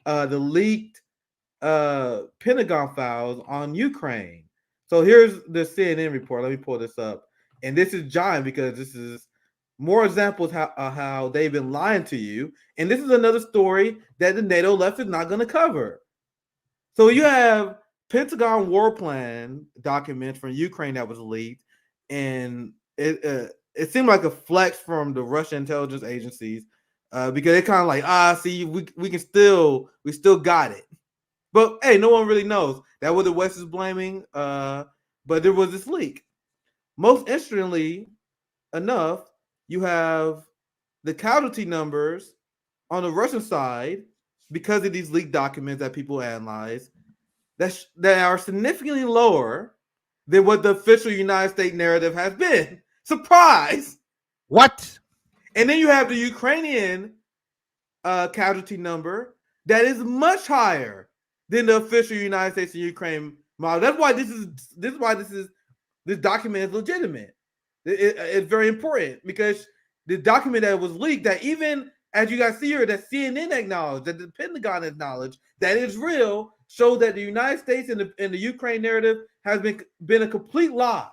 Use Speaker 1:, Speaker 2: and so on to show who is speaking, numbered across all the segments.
Speaker 1: the leaked Pentagon files on Ukraine. So here's the CNN report. Let me pull this up, and this is giant because this is more examples how they've been lying to you, and this is another story that the NATO left is not going to cover. So you have Pentagon war plan documents from Ukraine that was leaked, and it seemed like a flex from the Russian intelligence agencies because they kind of like see we still got it, but hey, no one really knows that what the West is blaming. But there was this leak. Most interestingly enough, you have the casualty numbers on the Russian side because of these leaked documents that people analyze that are significantly lower than what the official United States narrative has been. Surprise!
Speaker 2: What?
Speaker 1: And then you have the Ukrainian casualty number that is much higher than the official United States and Ukraine model. That's why this document is legitimate. It's very important because the document that was leaked, that even as you guys see here, that CNN acknowledged, that the Pentagon acknowledged that it's real, show that the United States and the Ukraine narrative has been a complete lie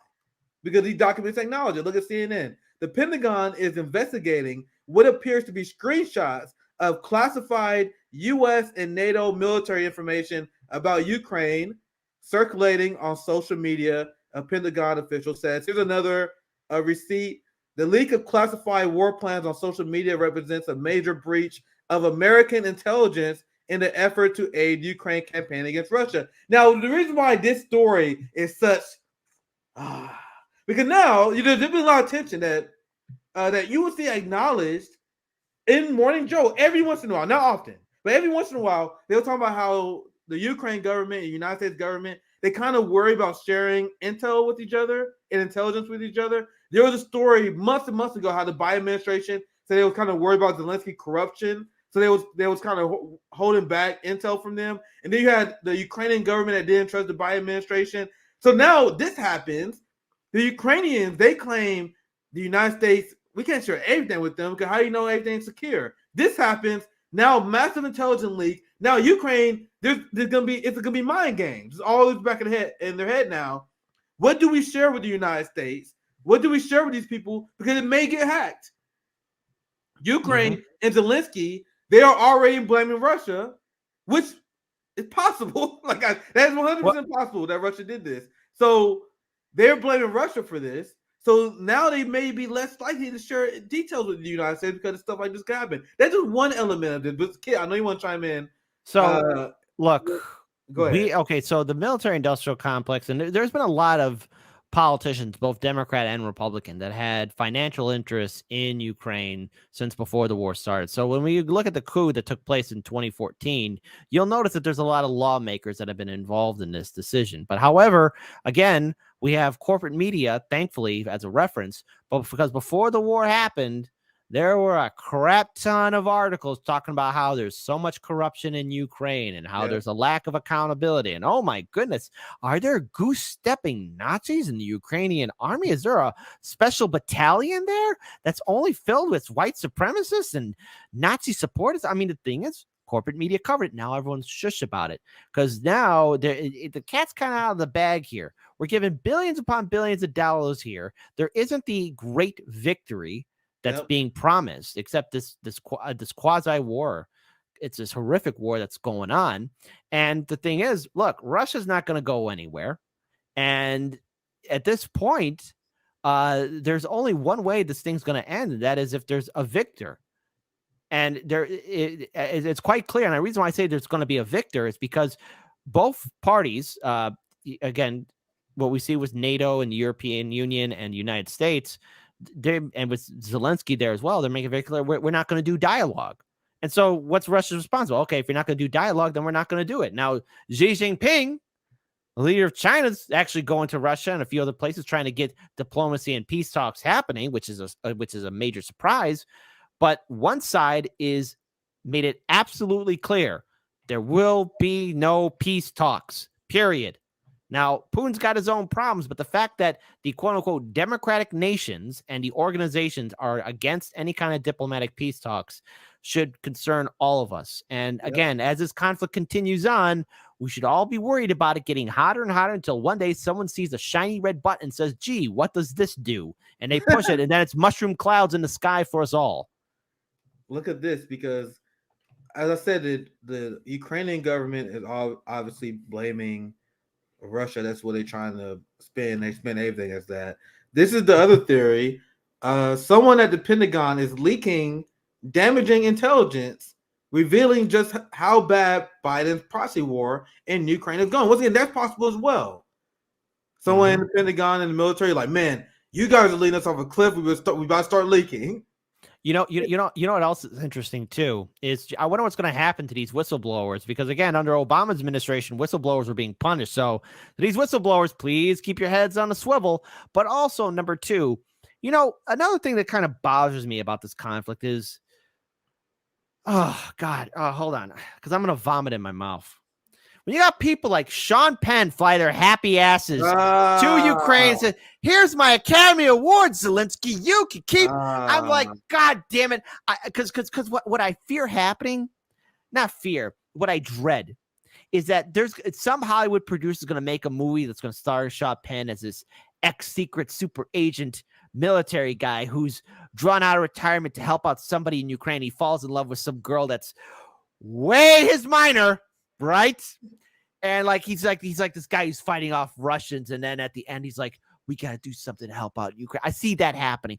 Speaker 1: because these documents acknowledge it. Look at CNN. The Pentagon is investigating what appears to be screenshots of classified U.S. and NATO military information about Ukraine circulating on social media, a Pentagon official says. Here's another receipt. The leak of classified war plans on social media represents a major breach of American intelligence in the effort to aid Ukraine campaign against Russia. Now, the reason why this story is such, because now there's been a lot of tension that you will see acknowledged in Morning Joe every once in a while, not often, but every once in a while, they'll talk about how the Ukraine government and the United States government, they kind of worry about sharing intel with each other and intelligence with each other. There was a story months and months ago how the Biden administration said they was kind of worried about Zelensky corruption. So they was kind of holding back intel from them. And then you had the Ukrainian government that didn't trust the Biden administration. So now this happens. The Ukrainians, they claim the United States, we can't share everything with them because how do you know everything's secure? This happens. Now massive intelligence leak. Now Ukraine, it's gonna be mind games. It's always back in their head now. What do we share with the United States? What do we share with these people? Because it may get hacked. Ukraine and Zelensky, they are already blaming Russia, which is possible. That is 100% possible that Russia did this. So they're blaming Russia for this. So now they may be less likely to share details with the United States because stuff like this could happen. That's just one element of this. But Kid, I know you want to chime in.
Speaker 2: So look,
Speaker 1: go ahead.
Speaker 2: So the military-industrial complex, and there's been a lot of politicians, both Democrat and Republican, that had financial interests in Ukraine since before the war started. So when we look at the coup that took place in 2014, you'll notice that there's a lot of lawmakers that have been involved in this decision. But however, again, we have corporate media, thankfully, as a reference, but because before the war happened, there were a crap ton of articles talking about how there's so much corruption in Ukraine and how there's a lack of accountability. And oh my goodness, are there goose-stepping Nazis in the Ukrainian army? Is there a special battalion there that's only filled with white supremacists and Nazi supporters? I mean, the thing is, corporate media covered it. Now everyone's shush about it because now the cat's kind of out of the bag here. We're giving billions upon billions of dollars here. There isn't the great victory that's being promised, except this quasi war. It's this horrific war that's going on. And the thing is, look, Russia's not going to go anywhere. And at this point, there's only one way this thing's going to end. And that is if there's a victor. And it's quite clear. And the reason why I say there's going to be a victor is because both parties, again, what we see with NATO and the European Union and the United States, and with Zelensky there as well, they're making it very clear we're not going to do dialogue. And so what's Russia's response? Well, okay, if you're not going to do dialogue, then we're not going to do it. Now, Xi Jinping, the leader of China, is actually going to Russia and a few other places trying to get diplomacy and peace talks happening, which is a major surprise. But one side is made it absolutely clear there will be no peace talks, period. Now, Putin's got his own problems, but the fact that the quote-unquote democratic nations and the organizations are against any kind of diplomatic peace talks should concern all of us. And again, as this conflict continues on, we should all be worried about it getting hotter and hotter until one day someone sees a shiny red button and says, gee, what does this do? And they push it, and then it's mushroom clouds in the sky for us all.
Speaker 1: Look at this, because as I said, the Ukrainian government is obviously blaming Russia. That's what they're trying to spin. They spin everything as that. This is the other theory. Someone at the Pentagon is leaking damaging intelligence, revealing just how bad Biden's proxy war in Ukraine is going. Once again, that's possible as well. Someone in the Pentagon and the military, like, man, you guys are leading us off a cliff. We about to start leaking.
Speaker 2: You know what else is interesting too is I wonder what's going to happen to these whistleblowers, because again, under Obama's administration, whistleblowers were being punished. So these whistleblowers, please keep your heads on the swivel. But also, number two, another thing that kind of bothers me about this conflict is, oh God, hold on, because I'm going to vomit in my mouth. When you got people like Sean Penn fly their happy asses to Ukraine and say, here's my Academy Award, Zelensky, you can keep. I'm like, God damn it. Because what I fear happening, not fear, what I dread is that there's some Hollywood producer going to make a movie that's going to star Sean Penn as this ex-secret super agent military guy who's drawn out of retirement to help out somebody in Ukraine. He falls in love with some girl that's way his minor. Right. And he's like this guy who's fighting off Russians. And then at the end, he's like, we got to do something to help out Ukraine. I see that happening.